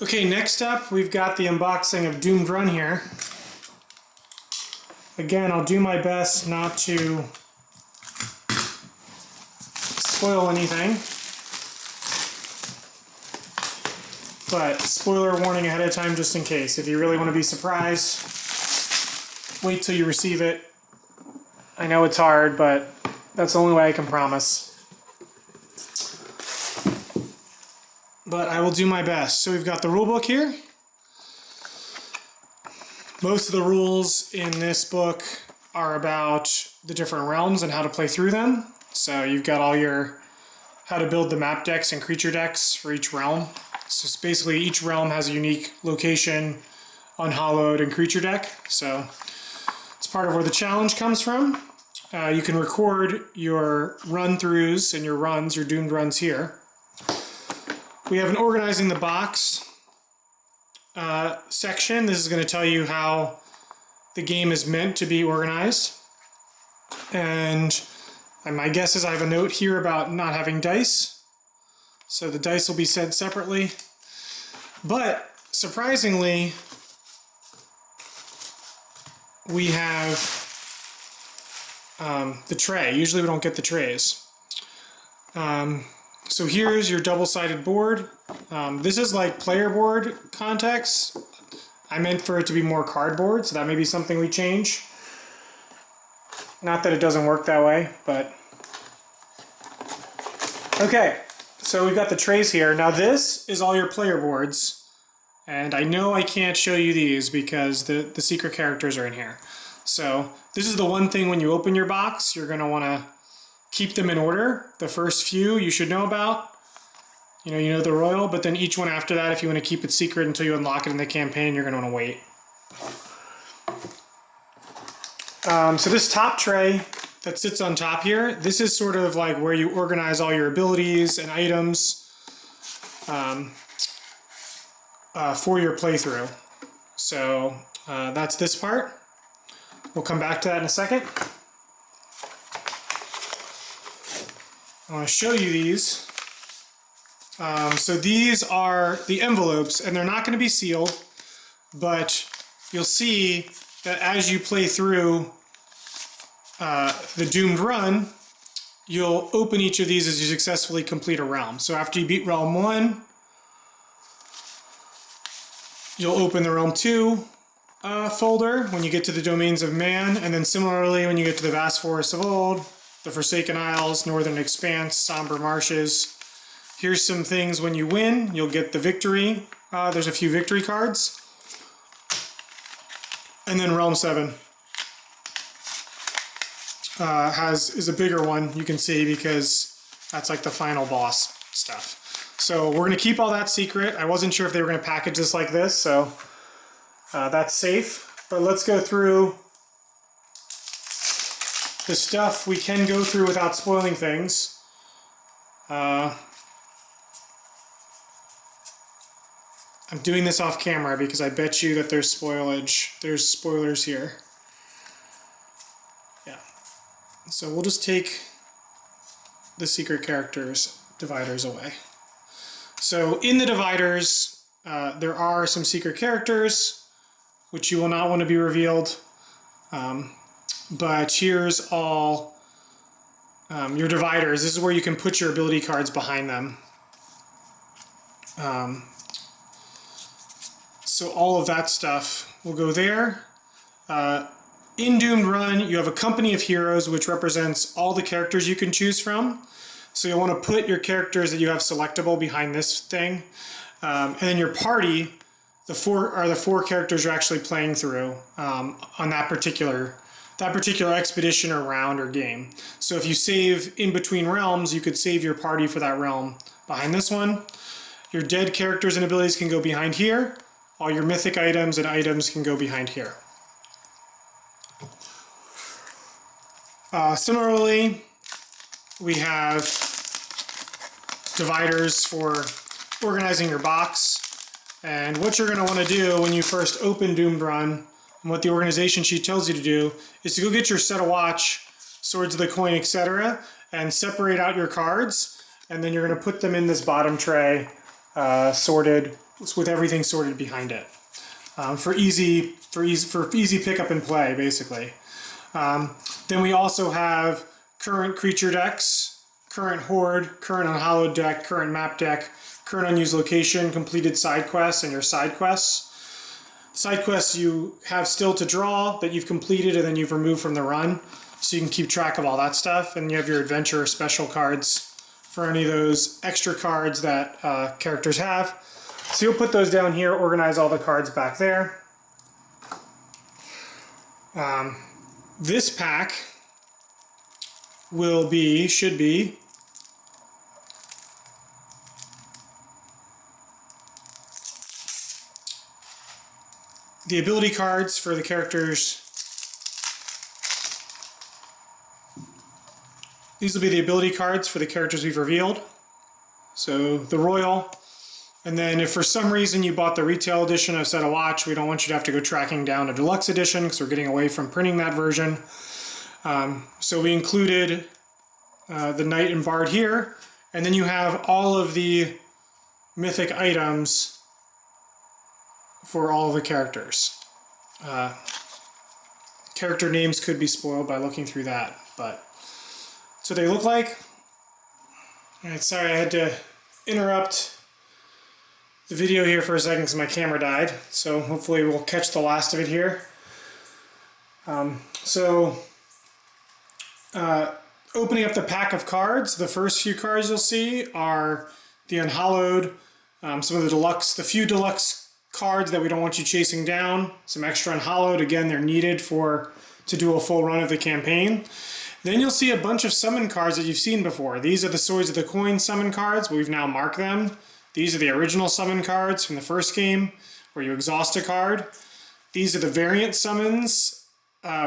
Okay, next up we've got the unboxing of Doomed Run here. Again, I'll do my best not to spoil anything, but spoiler warning ahead of time just in case. If you really want to be surprised, wait till you receive it. I know it's hard, but that's the only way I can promise. But I will do my best. So we've got the rule book here. Most of the rules in this book are about the different realms and how to play through them. So you've got all your how to build the map decks and creature decks for each realm. So it's basically each realm has a unique location, unhallowed, and creature deck. So it's part of where the challenge comes from. You can record your run-throughs and your runs, your doomed runs here. We have an organizing the box section. This is going to tell you how the game is meant to be organized. And my guess is I have a note here about not having dice. So the dice will be sent separately. But surprisingly, we have the tray. Usually we don't get the trays. So here's your double-sided board. This is like player board context. I meant for it to be more cardboard, so that may be something we change. Not that it doesn't work that way, but... Okay, so we've got the trays here. Now this is all your player boards, and I know I can't show you these because the secret characters are in here. So this is the one thing when you open your box, you're going to want to keep them in order. The first few you should know about. You know the royal, but then each one after that, if you want to keep it secret until you unlock it in the campaign, you're going to want to wait. So this top tray that sits on top here, this is sort of like where you organize all your abilities and items for your playthrough. So that's this part. We'll come back to that in a second. I want to show you these. So these are the envelopes, and they're not going to be sealed, but you'll see that as you play through the Doomed Run, you'll open each of these as you successfully complete a realm. So after you beat Realm 1, you'll open the Realm 2 folder when you get to the Domains of Man, and then similarly when you get to the Vast Forests of Old, the Forsaken Isles, Northern Expanse, Somber Marshes. Here's some things when you win. You'll get the victory. There's a few victory cards. And then Realm 7 is a bigger one, you can see, because that's like the final boss stuff. So we're going to keep all that secret. I wasn't sure if they were going to package this like this, so that's safe. But let's go through the stuff we can go through without spoiling things. I'm doing this off camera because I bet you that there's spoilage. There's spoilers here. Yeah. So we'll just take the secret characters dividers away. So in the dividers, there are some secret characters which you will not want to be revealed. But here's all your dividers. This is where you can put your ability cards behind them. So all of that stuff will go there. In Doomed Run, you have a company of heroes, which represents all the characters you can choose from. So you'll want to put your characters that you have selectable behind this thing. And then your party, the four characters you're actually playing through on that particular expedition or round or game. So if you save in between realms, you could save your party for that realm behind this one. Your dead characters and abilities can go behind here. All your mythic items and items can go behind here. Similarly, we have dividers for organizing your box. And what you're going to want to do when you first open Doomed Run, and what the organization sheet tells you to do, is to go get your Set a Watch, Swords of the Coin, etc., and separate out your cards. And then you're going to put them in this bottom tray, sorted with everything sorted behind it for easy pickup and play, basically. Then we also have current creature decks, current horde, current unhallowed deck, current map deck, current unused location, completed side quests, and your side quests. Side quests you have still to draw that you've completed and then you've removed from the run, so you can keep track of all that stuff. And you have your adventure special cards for any of those extra cards that characters have. So you'll put those down here, organize all the cards back there. This pack should be the ability cards for the characters. These will be the ability cards for the characters we've revealed. So the Royal, and then if for some reason you bought the retail edition of Set a Watch, we don't want you to have to go tracking down a deluxe edition because we're getting away from printing that version. So we included the Knight and Bard here, and then you have all of the mythic items for all of the characters. Character names could be spoiled by looking through that, but that's what they look like. All right, sorry I had to interrupt the video here for a second because my camera died, so hopefully we'll catch the last of it here. Opening up the pack of cards, the first few cards you'll see are the unhallowed, some of the few deluxe cards that we don't want you chasing down, some extra unhallowed. Again, they're needed to do a full run of the campaign. Then you'll see a bunch of summon cards that you've seen before. These are the Swords of the Coin summon cards, but we've now marked them. These are the original summon cards from the first game, where you exhaust a card. These are the variant summons,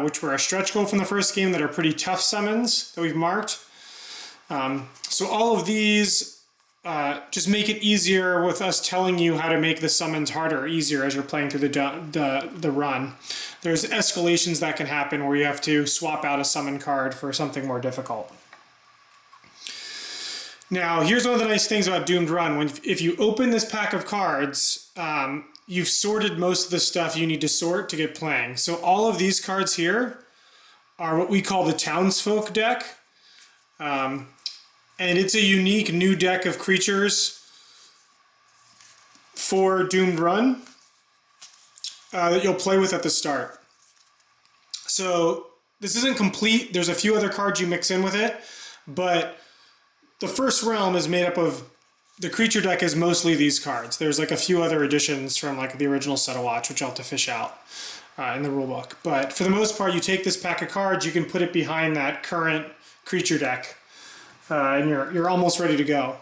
which were a stretch goal from the first game that are pretty tough summons that we've marked. So all of these just make it easier with us telling you how to make the summons harder or easier as you're playing through the run. There's escalations that can happen where you have to swap out a summon card for something more difficult. Now, here's one of the nice things about Doomed Run. If you open this pack of cards, you've sorted most of the stuff you need to sort to get playing. So all of these cards here are what we call the Townsfolk deck. And it's a unique new deck of creatures for Doomed Run that you'll play with at the start. So this isn't complete. There's a few other cards you mix in with it, but the first realm is made up of, the creature deck is mostly these cards. There's like a few other additions from like the original Set a Watch, which I'll have to fish out in the rulebook. But for the most part, you take this pack of cards, you can put it behind that current creature deck, and you're almost ready to go.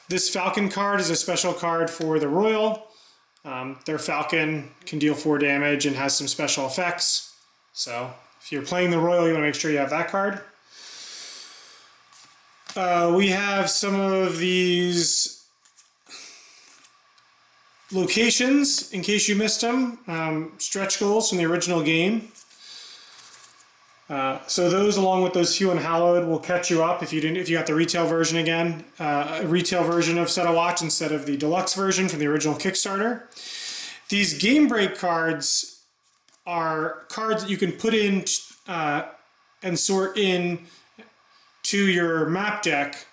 This Falcon card is a special card for the Royal. Their Falcon can deal 4 damage and has some special effects. So if you're playing the Royal, you want to make sure you have that card. We have some of these locations, in case you missed them, stretch goals from the original game. So those, along with those few unhallowed, will catch you up if you got the retail version again, a retail version of Set a Watch instead of the deluxe version from the original Kickstarter. These game break cards are cards that you can put in and sort in to your map deck,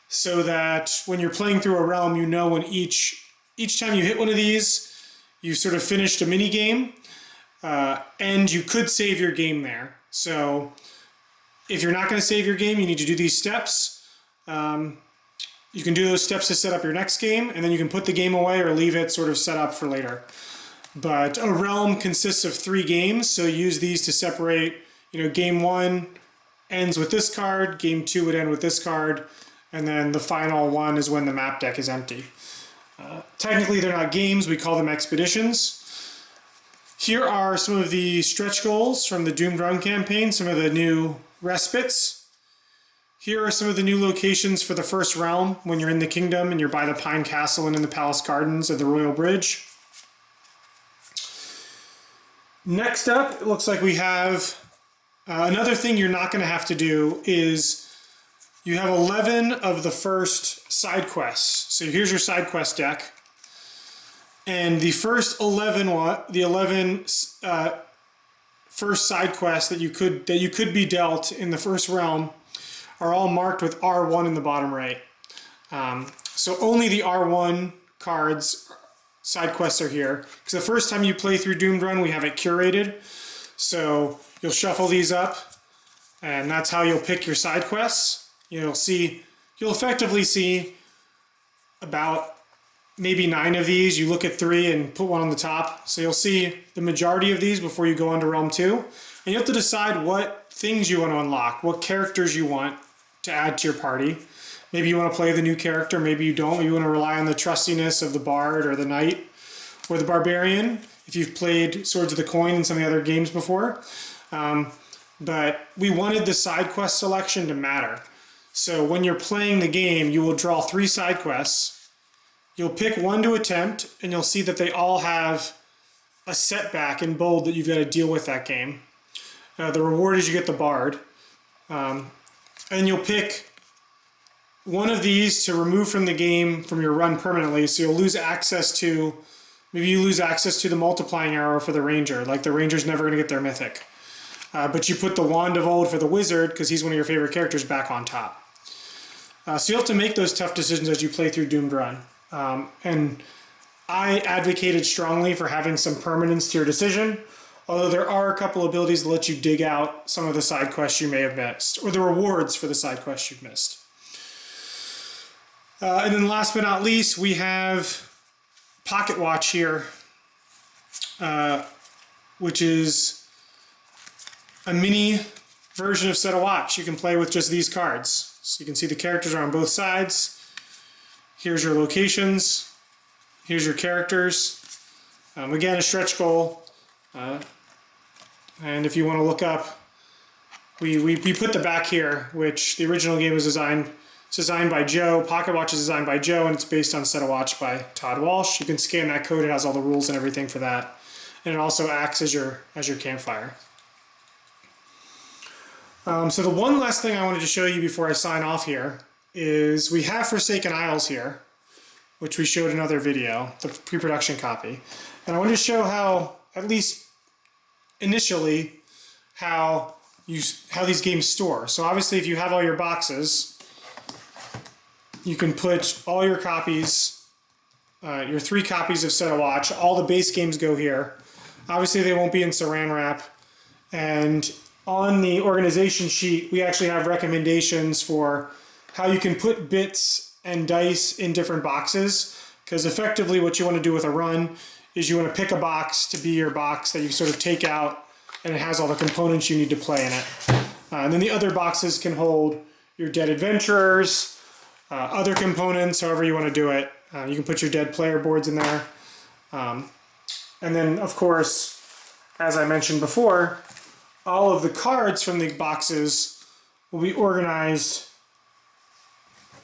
so that when you're playing through a realm, you know when each time you hit one of these, you've sort of finished a mini game, and you could save your game there. So if you're not going to save your game, you need to do these steps. You can do those steps to set up your next game, and then you can put the game away or leave it sort of set up for later. But a realm consists of 3 games, so use these to separate, game 1 ends with this card, game 2 would end with this card, and then the final one is when the map deck is empty. Technically, they're not games, we call them expeditions. Here are some of the stretch goals from the Doomed Run campaign, some of the new respites. Here are some of the new locations for the first realm when you're in the kingdom and you're by the Pine Castle and in the Palace Gardens of the Royal Bridge. Next up, it looks like we have another thing you're not going to have to do is you have 11 of the first side quests. So here's your side quest deck. And the first 11 first side quests that you could be dealt in the first realm are all marked with R1 in the bottom right. So only the R1 cards side quests are here, because the first time you play through Doomed Run, we have it curated. So you'll shuffle these up, and that's how you'll pick your side quests. You'll effectively see about maybe 9 of these. You look at 3 and put one on the top. So you'll see the majority of these before you go on to Realm 2. And you have to decide what things you want to unlock, what characters you want to add to your party. Maybe you want to play the new character, maybe you don't. Maybe you want to rely on the trustiness of the Bard or the Knight or the Barbarian, if you've played Swords of the Coin in some of the other games before. But we wanted the side quest selection to matter. So when you're playing the game, you will draw 3 side quests. You'll pick one to attempt, and you'll see that they all have a setback in bold that you've got to deal with that game. The reward is you get the Bard. And you'll pick one of these to remove from the game from your run permanently, so you'll lose access to, maybe you lose access to the multiplying arrow for the Ranger, like the Ranger's never going to get their Mythic. But you put the Wand of Old for the Wizard, because he's one of your favorite characters, back on top. So you'll have to make those tough decisions as you play through Doomed Run. And I advocated strongly for having some permanence to your decision, although there are a couple abilities that let you dig out some of the side quests you may have missed, or the rewards for the side quests you've missed. And then last but not least, we have Pocket Watch here, which is a mini version of Set a Watch. You can play with just these cards. So you can see the characters are on both sides. Here's your locations. Here's your characters. Again, a stretch goal. And if you want to look up, we put the back here, which the original game was designed by Joe. Pocket Watch is designed by Joe, and it's based on Set a Watch by Todd Walsh. You can scan that code. It has all the rules and everything for that. And it also acts as your campfire. So the one last thing I wanted to show you before I sign off here is we have Forsaken Isles here, which we showed in another video, the pre-production copy. And I wanted to show how, at least initially, how these games store. So obviously if you have all your boxes, you can put all your copies, your 3 copies of Set a Watch. All the base games go here. Obviously they won't be in saran wrap. And on the organization sheet, we actually have recommendations for how you can put bits and dice in different boxes. Because effectively what you want to do with a run is you want to pick a box to be your box that you sort of take out, and it has all the components you need to play in it. And then the other boxes can hold your dead adventurers, other components, however you want to do it. You can put your dead player boards in there. And then, of course, as I mentioned before, all of the cards from the boxes will be organized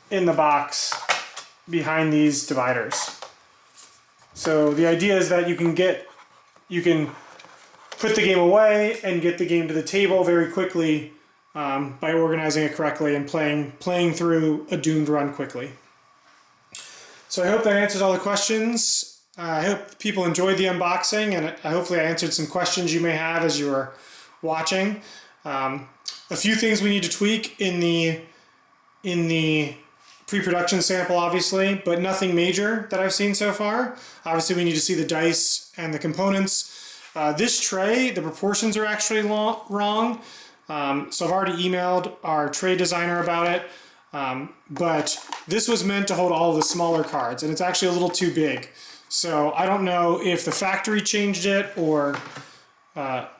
in the box behind these dividers. So the idea is that you can put the game away and get the game to the table very quickly by organizing it correctly and playing through a Doomed Run quickly. So I hope that answers all the questions. I hope people enjoyed the unboxing, and hopefully I answered some questions you may have as you were watching. A few things we need to tweak in the pre-production sample, obviously, but nothing major that I've seen so far. Obviously, we need to see the dice and the components. This tray, the proportions are actually wrong. So I've already emailed our tray designer about it. But this was meant to hold all of the smaller cards, and it's actually a little too big. So I don't know if the factory changed it or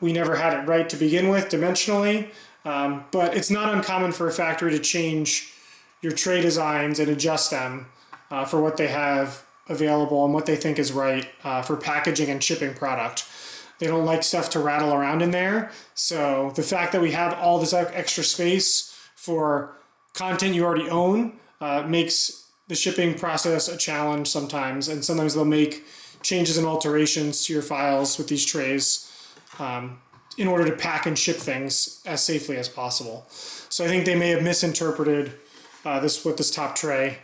we never had it right to begin with dimensionally. But it's not uncommon for a factory to change your tray designs and adjust them for what they have available and what they think is right for packaging and shipping product. They don't like stuff to rattle around in there. So the fact that we have all this extra space for content you already own makes the shipping process a challenge sometimes. And sometimes they'll make changes and alterations to your files with these trays in order to pack and ship things as safely as possible. So I think they may have misinterpreted this top tray,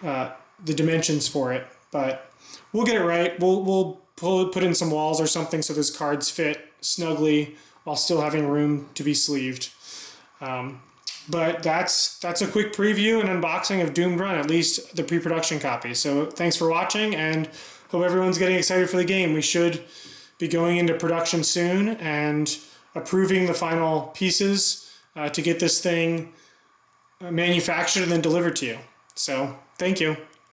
the dimensions for it. But we'll get it right. We'll put in some walls or something so those cards fit snugly while still having room to be sleeved. But that's a quick preview and unboxing of Doomed Run, at least the pre-production copy. So thanks for watching, and hope everyone's getting excited for the game. We should be going into production soon and approving the final pieces to get this thing manufactured and then delivered to you. So thank you.